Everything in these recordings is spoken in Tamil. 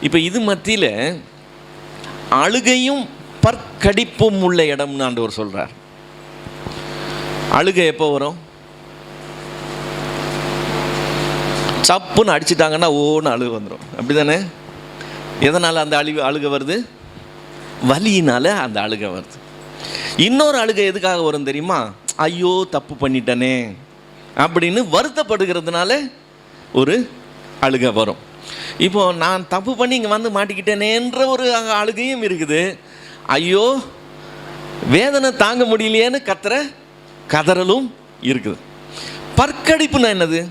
இப்போ இது மத்தியில் அழுகையும் பற்கடிப்பும் உள்ள இடம்னு ஆண்டவர் சொல்கிறார். அழுகை எப்போ வரும்? சப்புன்னு அடிச்சிட்டாங்கன்னா ஓன்னு அழுக வந்துடும், அப்படி தானே? எதனால் அந்த அழுகை வருது? வலியினால் அந்த அழுகை வருது. இன்னொரு அழுகை எதுக்காக வரும் தெரியுமா? ஐயோ தப்பு பண்ணிட்டனே அப்படின்னு வருத்தப்படுகிறதுனால ஒரு அழுகை வரும். இப்போது நான் தப்பு பண்ணி இங்கே வந்து மாட்டிக்கிட்டேனேன்ற ஒரு அழுகையும் இருக்குது. ஐயோ வேதனை தாங்க முடியலையேன்னு கதறலும் இருக்குது. பற்கடிப்புன்னா என்னது?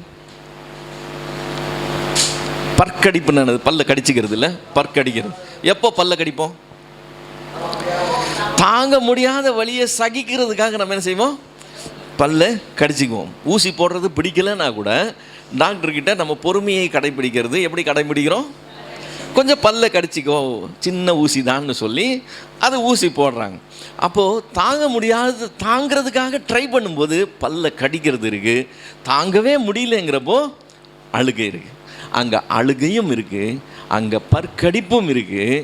பற்கடிப்புன்னு என்னது? பல்ல கடிச்சிக்கிறது இல்லை, பற்கடிக்கிறது. எப்போ பல்ல கடிப்போம்? தாங்க முடியாத வலியை சகிக்கிறதுக்காக நம்ம என்ன செய்வோம்? பல்ல கடிச்சிக்குவோம். ஊசி போடுறது பிடிக்கலைன்னா கூட டாக்டர்கிட்ட நம்ம பொறுமையை கடைப்பிடிக்கிறது. எப்படி கடைப்பிடிக்கிறோம்? கொஞ்சம் பல்ல கடிச்சிக்கோ, சின்ன ஊசி தான்னு சொல்லி அதை ஊசி போடுறாங்க. அப்போது தாங்க முடியாத தாங்கிறதுக்காக ட்ரை பண்ணும்போது பல்ல கடிக்கிறது இருக்குது. தாங்கவே முடியலங்கிறப்போ அழுகை இருக்குது. அங்கே அழுகையும் இருக்குது, அங்கே பற்கடிப்பும் இருக்குது.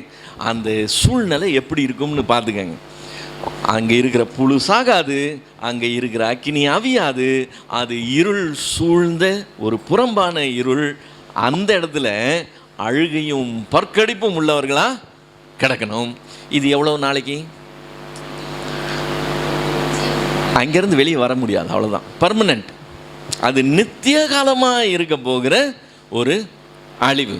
அந்த சூழ்நிலை எப்படி இருக்கும்னு பார்த்துக்கங்க. அங்கே இருக்கிற புழு சாகாது, அங்கே இருக்கிற அக்கினி அவியாது. அது இருள் சூழ்ந்த ஒரு புறம்பான இருள். அந்த இடத்துல அழுகையும் பற்கடிப்பும் உள்ளவர்களா கிடக்கணும். இது எவ்வளவு நாளைக்கு? அங்கேருந்து வெளியே வர முடியாது, அவ்வளோதான், பர்மனெண்ட். அது நித்திய காலமாக இருக்க போகிற ஒரு அழிவு.